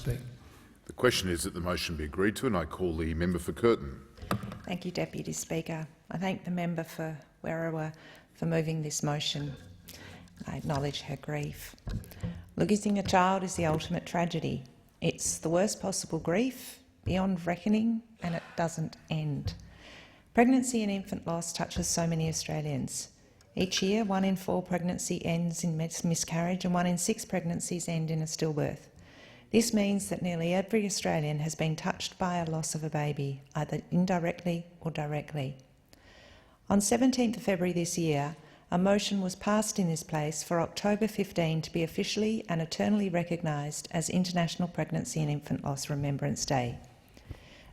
speak. The question is that the motion be agreed to, and I call the member for Curtin. Thank you, Deputy Speaker. I thank the member for Werriwa for moving this motion. I acknowledge her grief. Losing a child is the ultimate tragedy. It's the worst possible grief, beyond reckoning, and it doesn't end. Pregnancy and infant loss touches so many Australians. Each year, 1 in 4 pregnancy ends in miscarriage and 1 in 6 pregnancies end in a stillbirth. This means that nearly every Australian has been touched by a loss of a baby, either indirectly or directly. On 17th of February this year, a motion was passed in this place for October 15 to be officially and eternally recognised as International Pregnancy and Infant Loss Remembrance Day.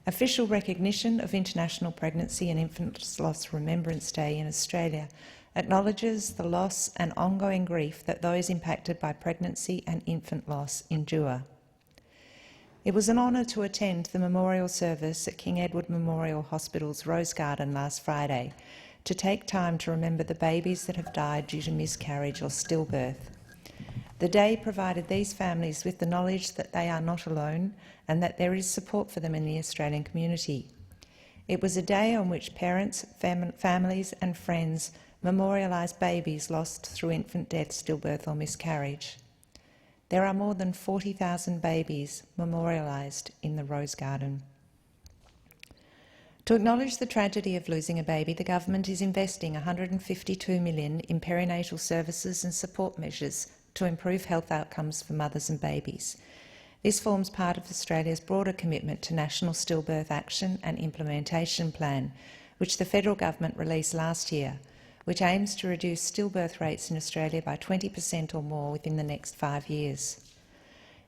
Official recognition of International Pregnancy and Infant Loss Remembrance Day in Australia acknowledges the loss and ongoing grief that those impacted by pregnancy and infant loss endure. It was an honour to attend the memorial service at King Edward Memorial Hospital's Rose Garden last Friday to take time to remember the babies that have died due to miscarriage or stillbirth. The day provided these families with the knowledge that they are not alone and that there is support for them in the Australian community. It was a day on which parents, families and friends memorialised babies lost through infant death, stillbirth or miscarriage. There are more than 40,000 babies memorialised in the Rose Garden. To acknowledge the tragedy of losing a baby, the government is investing $152 million in perinatal services and support measures to improve health outcomes for mothers and babies. This forms part of Australia's broader commitment to National Stillbirth Action and Implementation Plan, which the federal government released last year, which aims to reduce stillbirth rates in Australia by 20% or more within the next 5 years.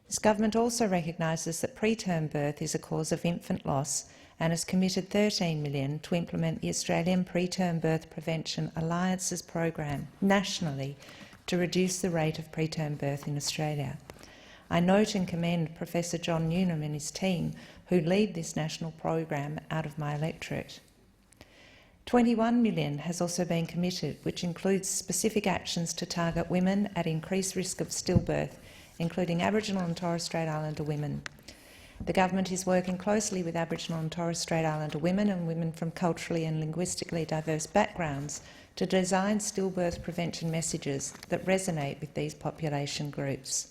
This government also recognises that preterm birth is a cause of infant loss and has committed $13 million to implement the Australian Preterm Birth Prevention Alliances program nationally to reduce the rate of preterm birth in Australia. I note and commend Professor John Newnham and his team who lead this national program out of my electorate. $21 million has also been committed, which includes specific actions to target women at increased risk of stillbirth, including Aboriginal and Torres Strait Islander women. The government is working closely with Aboriginal and Torres Strait Islander women and women from culturally and linguistically diverse backgrounds to design stillbirth prevention messages that resonate with these population groups.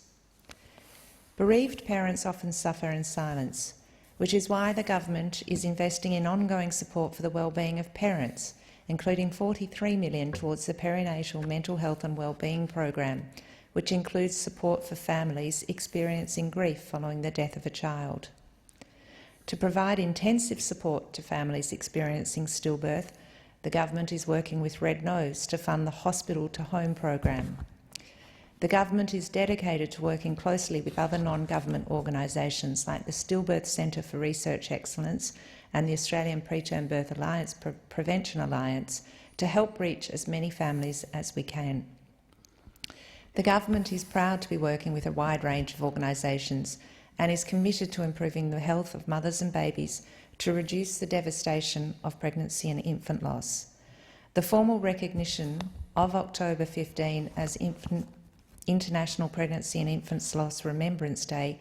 Bereaved parents often suffer in silence, which is why the government is investing in ongoing support for the wellbeing of parents, including $43 million towards the Perinatal Mental Health and Wellbeing Program, which includes support for families experiencing grief following the death of a child. To provide intensive support to families experiencing stillbirth, the government is working with Red Nose to fund the Hospital to Home program. The government is dedicated to working closely with other non-government organisations like the Stillbirth Centre for Research Excellence and the Australian Preterm Birth Alliance Prevention Alliance to help reach as many families as we can. The government is proud to be working with a wide range of organisations and is committed to improving the health of mothers and babies to reduce the devastation of pregnancy and infant loss. The formal recognition of October 15 as International Pregnancy and Infant Loss Remembrance Day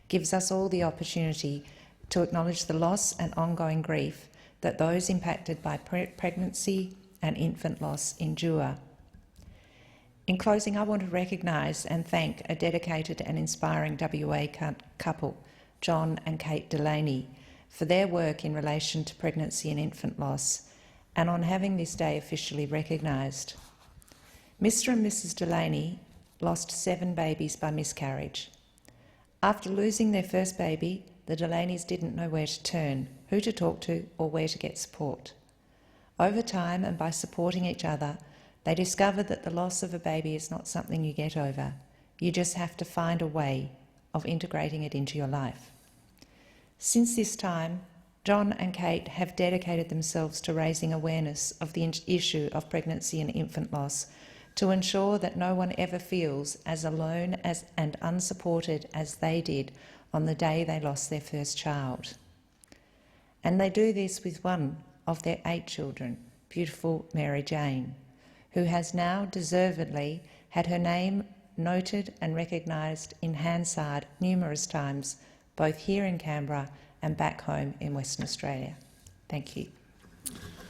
gives us all the opportunity to acknowledge the loss and ongoing grief that those impacted by pregnancy and infant loss endure. In closing, I want to recognise and thank a dedicated and inspiring WA couple, John and Kate Delaney, for their work in relation to pregnancy and infant loss and on having this day officially recognised. Mr and Mrs Delaney lost 7 babies by miscarriage. After losing their first baby, the Delaneys didn't know where to turn, who to talk to or where to get support. Over time and by supporting each other, they discovered that the loss of a baby is not something you get over. You just have to find a way of integrating it into your life. Since this time, John and Kate have dedicated themselves to raising awareness of the issue of pregnancy and infant loss to ensure that no one ever feels as alone and unsupported as they did on the day they lost their first child. And they do this with one of their 8 children, beautiful Mary Jane, who has now deservedly had her name noted and recognised in Hansard numerous times both here in Canberra and back home in Western Australia. Thank you.